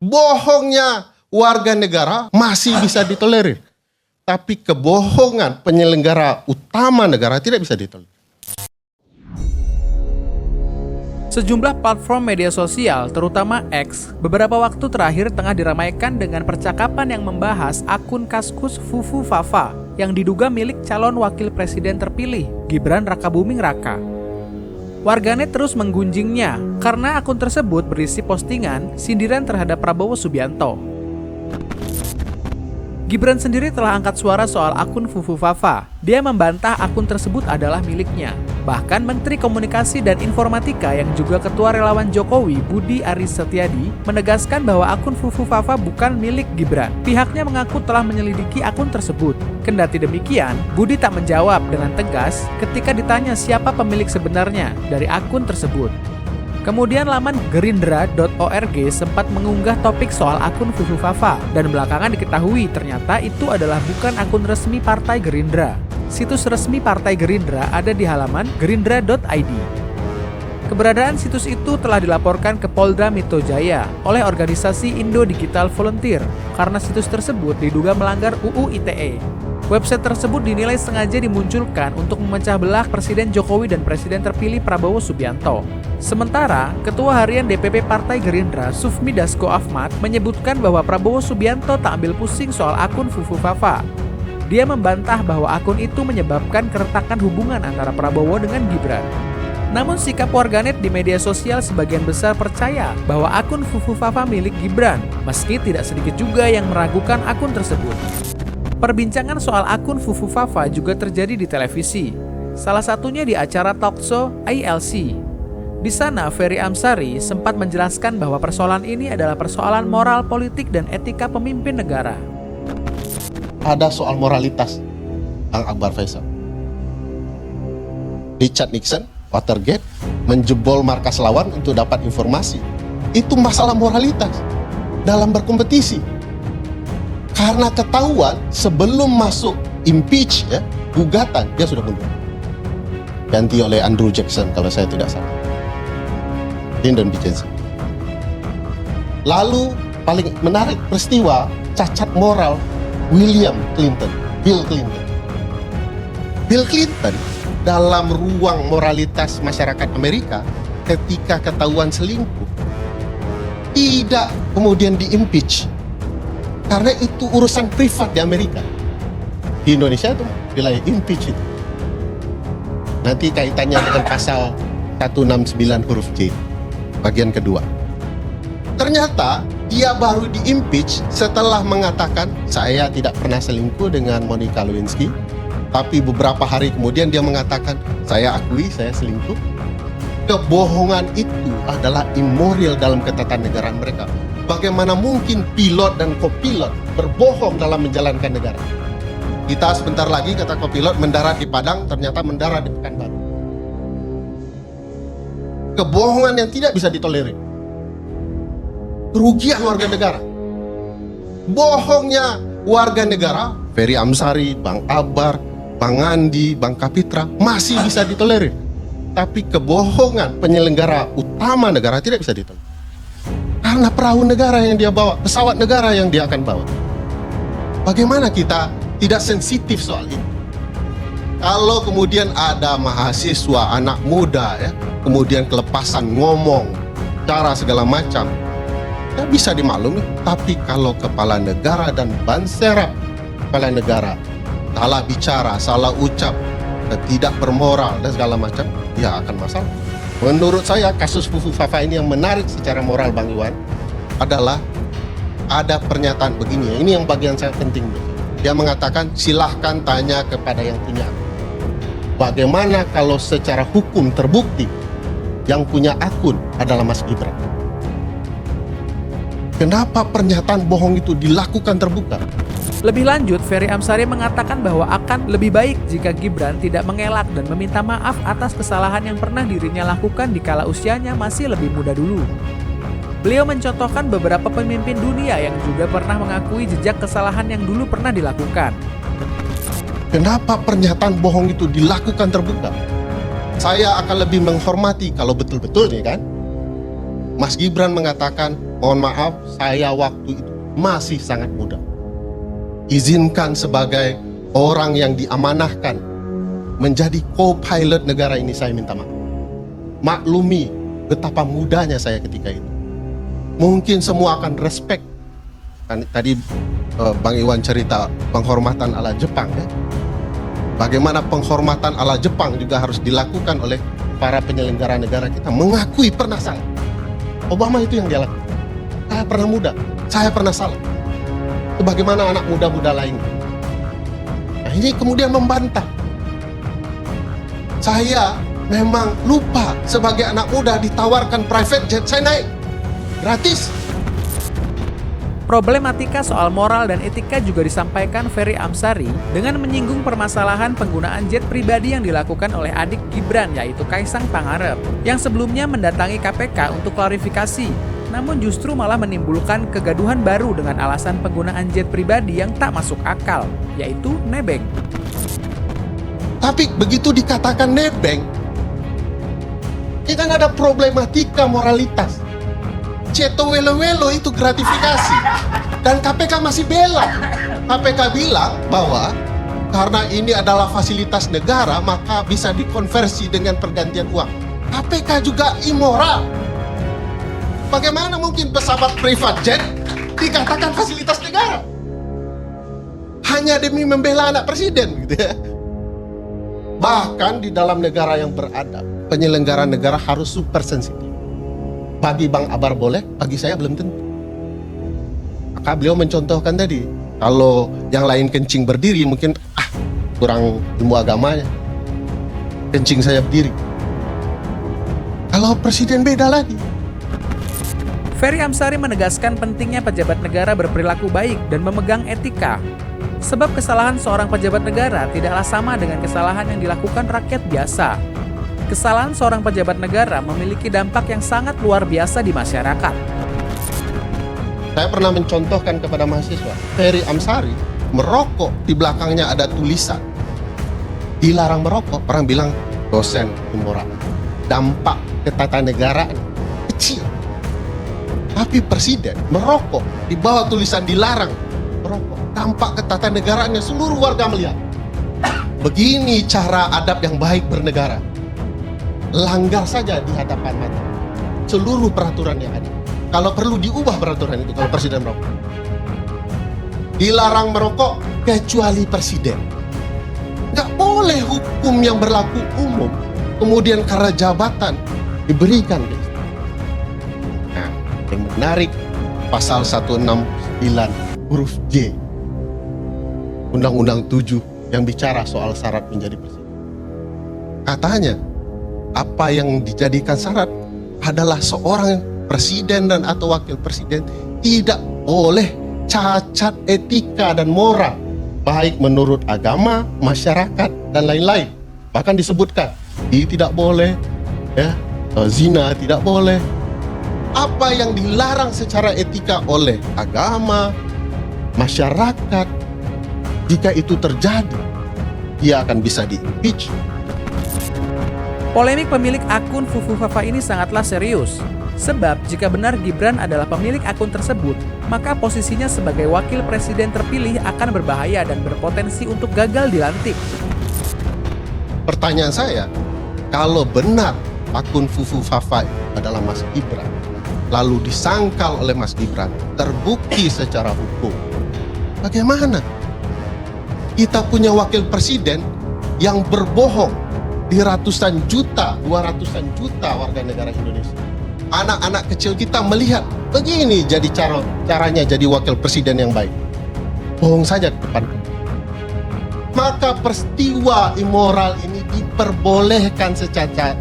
Bohongnya warga negara masih bisa ditolerir. Tapi kebohongan penyelenggara utama negara tidak bisa ditolerir. Sejumlah platform media sosial, terutama X, beberapa waktu terakhir tengah diramaikan dengan percakapan yang membahas akun Kaskus Fufu Fafa yang diduga milik calon wakil presiden terpilih, Gibran Rakabuming Raka. Warganet terus menggunjingnya karena akun tersebut berisi postingan sindiran terhadap Prabowo Subianto. Gibran sendiri telah angkat suara soal akun Fufu Fafa. Dia membantah akun tersebut adalah miliknya. Bahkan Menteri Komunikasi dan Informatika yang juga Ketua Relawan Jokowi, Budi Aris Setiadi, menegaskan bahwa akun Fufu Fafa bukan milik Gibran. Pihaknya mengaku telah menyelidiki akun tersebut. Kendati demikian, Budi tak menjawab dengan tegas ketika ditanya siapa pemilik sebenarnya dari akun tersebut. Kemudian laman gerindra.org sempat mengunggah topik soal akun Fufu Fafa dan belakangan diketahui ternyata itu adalah bukan akun resmi Partai Gerindra. Situs resmi Partai Gerindra ada di halaman gerindra.id. Keberadaan situs itu telah dilaporkan ke Polda Metro Jaya oleh organisasi Indo Digital Volunteer karena situs tersebut diduga melanggar UU ITE. Website tersebut dinilai sengaja dimunculkan untuk memecah belah Presiden Jokowi dan Presiden terpilih Prabowo Subianto. Sementara, Ketua Harian DPP Partai Gerindra, Sufmi Dasko Ahmad, menyebutkan bahwa Prabowo Subianto tak ambil pusing soal akun Fufu Fafa. Dia membantah bahwa akun itu menyebabkan keretakan hubungan antara Prabowo dengan Gibran. Namun sikap warganet di media sosial sebagian besar percaya bahwa akun Fufu Fafa milik Gibran, meski tidak sedikit juga yang meragukan akun tersebut. Perbincangan soal akun Fufu Fafa juga terjadi di televisi, salah satunya di acara talkshow ILC. Di sana, Ferry Amsari sempat menjelaskan bahwa persoalan ini adalah persoalan moral politik dan etika pemimpin negara. Ada soal moralitas, Bang Akbar Faisal. Richard Nixon, Watergate, menjebol markas lawan untuk dapat informasi. Itu masalah moralitas dalam berkompetisi. Karena ketahuan sebelum masuk impeach, gugatan, dia sudah mundur. Ganti oleh Andrew Jackson kalau saya tidak salah. Lyndon B. Johnson. Lalu paling menarik peristiwa cacat moral Bill Clinton. Bill Clinton dalam ruang moralitas masyarakat Amerika ketika ketahuan selingkuh tidak kemudian di-impeach. Karena itu urusan privat di Amerika. Di Indonesia itu wilayah impeach itu. Nanti kaitannya dengan pasal 169 huruf J, bagian kedua. Ternyata dia baru di-impeach setelah mengatakan saya tidak pernah selingkuh dengan Monica Lewinsky. Tapi beberapa hari kemudian dia mengatakan saya akui saya selingkuh. Kebohongan itu adalah immoral dalam ketatanegaraan mereka. Bagaimana mungkin pilot dan kopilot berbohong dalam menjalankan negara? Kita sebentar lagi, kata kopilot, mendarat di Padang, ternyata mendarat di Pekanbaru. Kebohongan yang tidak bisa ditolerir. Kerugian warga negara. Bohongnya warga negara, Ferry Amsari, Bang Akbar, Bang Andi, Bang Kapitra, masih bisa ditolerir. Tapi kebohongan penyelenggara utama negara tidak bisa ditolerir. Karena perahu negara yang dia bawa, pesawat negara yang dia akan bawa. Bagaimana kita tidak sensitif soal ini? Kalau kemudian ada mahasiswa, anak muda, kemudian kelepasan ngomong, cara segala macam, ya bisa dimaklumi. Tapi kalau kepala negara dan ban serap kepala negara salah bicara, salah ucap, tidak bermoral dan segala macam, ya akan masalah. Menurut saya kasus Fufu Fafa ini yang menarik secara moral, Bang Iwan, adalah ada pernyataan begini. Ini yang bagian saya penting. Dia mengatakan silahkan tanya kepada yang punya. Bagaimana kalau secara hukum terbukti yang punya akun adalah Mas Gibran? Kenapa pernyataan bohong itu dilakukan terbuka? Lebih lanjut, Ferry Amsari mengatakan bahwa akan lebih baik jika Gibran tidak mengelak dan meminta maaf atas kesalahan yang pernah dirinya lakukan di kala usianya masih lebih muda dulu. Beliau mencontohkan beberapa pemimpin dunia yang juga pernah mengakui jejak kesalahan yang dulu pernah dilakukan. Kenapa pernyataan bohong itu dilakukan terbuka? Saya akan lebih menghormati kalau betul-betul nih kan, Mas Gibran mengatakan, mohon maaf, saya waktu itu masih sangat muda. Izinkan sebagai orang yang diamanahkan menjadi co-pilot negara ini, saya minta maaf. Maklumi betapa mudanya saya ketika itu. Mungkin semua akan respect. Tadi Bang Iwan cerita penghormatan ala Jepang ya. Bagaimana penghormatan ala Jepang juga harus dilakukan oleh para penyelenggara negara kita, mengakui pernah salah. Obama itu yang dia lakukan. Saya pernah muda, saya pernah salah. Sebagaimana anak muda-muda lainnya. Nah, ini kemudian membantah. Saya memang lupa, sebagai anak muda ditawarkan private jet, saya naik gratis. Problematika soal moral dan etika juga disampaikan Ferry Amsari dengan menyinggung permasalahan penggunaan jet pribadi yang dilakukan oleh adik Gibran, yaitu Kaisang Pangarep, yang sebelumnya mendatangi KPK untuk klarifikasi, namun justru malah menimbulkan kegaduhan baru dengan alasan penggunaan jet pribadi yang tak masuk akal, yaitu nebeng. Tapi begitu dikatakan nebeng, ini kan ada problematika moralitas. Ceto welo-welo itu gratifikasi. Dan KPK masih bela. KPK bilang bahwa karena ini adalah fasilitas negara, maka bisa dikonversi dengan pergantian uang. KPK juga immoral. Bagaimana mungkin pesawat private jet dikatakan fasilitas negara? Hanya demi membela anak presiden gitu ya. Bahkan di dalam negara yang beradab, penyelenggara negara harus super sensitif. Bagi Bang Abar boleh, bagi saya belum tentu. Maka beliau mencontohkan tadi, kalau yang lain kencing berdiri, mungkin kurang ilmu agamanya. Kencing saya berdiri. Kalau presiden beda lagi. Ferry Amsari menegaskan pentingnya pejabat negara berperilaku baik dan memegang etika. Sebab kesalahan seorang pejabat negara tidaklah sama dengan kesalahan yang dilakukan rakyat biasa. Kesalahan seorang pejabat negara memiliki dampak yang sangat luar biasa di masyarakat. Saya pernah mencontohkan kepada mahasiswa, Ferry Amsari merokok, di belakangnya ada tulisan dilarang merokok. Orang bilang dosen immoral. Dampak ketatanegaraan kecil. Tapi presiden merokok, di bawah tulisan dilarang merokok. Dampak ketatanegaraannya seluruh warga melihat. Begini cara adab yang baik bernegara. Langgar saja di hadapan mata seluruh peraturan yang ada. Kalau perlu diubah peraturan itu kalau presiden merokok. Dilarang merokok kecuali presiden. Nggak boleh hukum yang berlaku umum kemudian karena jabatan diberikan. Nah, yang menarik pasal 169 huruf J Undang-Undang 7 yang bicara soal syarat menjadi presiden. Katanya apa yang dijadikan syarat adalah seorang presiden dan atau wakil presiden tidak boleh cacat etika dan moral, baik menurut agama, masyarakat, dan lain-lain. Bahkan disebutkan, ini tidak boleh, ya, zina tidak boleh. Apa yang dilarang secara etika oleh agama, masyarakat, jika itu terjadi, dia akan bisa di-impeach. Polemik pemilik akun Fufu Fafa ini sangatlah serius. Sebab jika benar Gibran adalah pemilik akun tersebut, maka posisinya sebagai wakil presiden terpilih akan berbahaya dan berpotensi untuk gagal dilantik. Pertanyaan saya, kalau benar akun Fufu Fafa adalah Mas Gibran, lalu disangkal oleh Mas Gibran, terbukti secara hukum, bagaimana? Kita punya wakil presiden yang berbohong di ratusan juta, 200-an juta warga negara Indonesia. Anak-anak kecil kita melihat begini jadi caranya jadi wakil presiden yang baik. Bohong saja ke depan. Maka peristiwa immoral ini diperbolehkan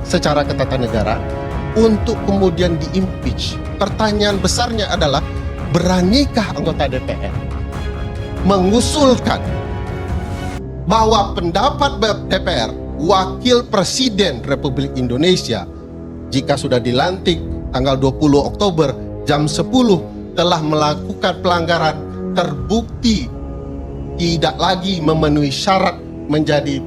secara ketatanegaraan untuk kemudian di-impeach. Pertanyaan besarnya adalah, beranikah anggota DPR mengusulkan bahwa pendapat DPR Wakil Presiden Republik Indonesia jika sudah dilantik tanggal 20 Oktober jam 10 telah melakukan pelanggaran, terbukti tidak lagi memenuhi syarat menjadi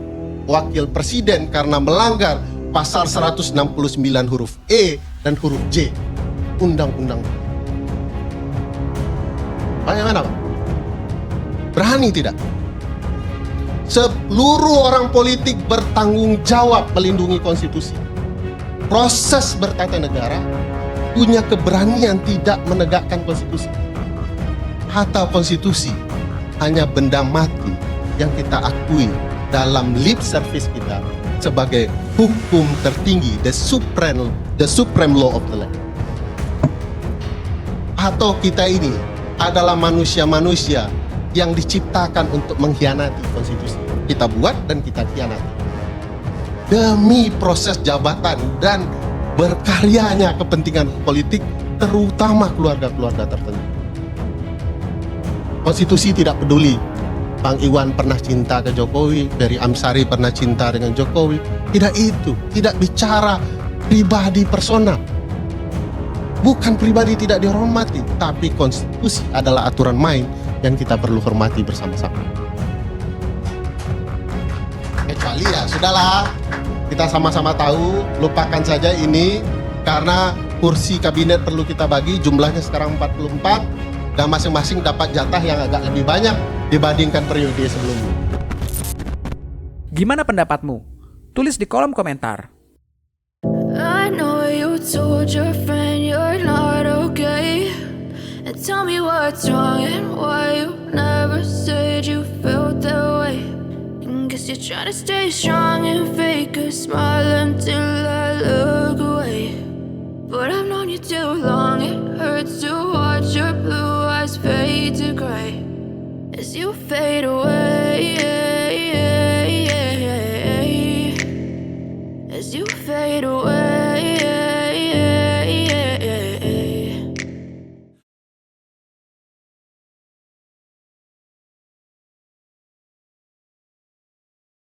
wakil presiden karena melanggar pasal 169 huruf E dan huruf J. undang-undang. Bagaimana, Pak? Berani tidak? Seluruh orang politik bertanggung jawab melindungi konstitusi. Proses bertata negara punya keberanian tidak menegakkan konstitusi. Hatta konstitusi hanya benda mati yang kita akui dalam lip service kita sebagai hukum tertinggi, the supreme law of the land. Atau kita ini adalah manusia-manusia yang diciptakan untuk mengkhianati konstitusi. Kita buat dan kita khianati demi proses jabatan dan berkaryanya kepentingan politik, terutama keluarga-keluarga tertentu. Konstitusi tidak peduli Bang Iwan pernah cinta ke Jokowi, Ferry Amsari pernah cinta dengan Jokowi. Tidak itu, tidak bicara pribadi personal. Bukan pribadi tidak dihormati, tapi konstitusi adalah aturan main yang kita perlu hormati bersama-sama. Kecuali ya sudahlah, kita sama-sama tahu, lupakan saja ini karena kursi kabinet perlu kita bagi, jumlahnya sekarang 44 dan masing-masing dapat jatah yang agak lebih banyak dibandingkan periode sebelumnya. Gimana pendapatmu? Tulis di kolom komentar. I know you told your friend you're not okay, and tell me what's wrong and why you never said you felt that way. And guess you're trying to stay strong and fake a smile until I look away. But I've known you too long, it hurts to watch your blue eyes fade to gray as you fade away.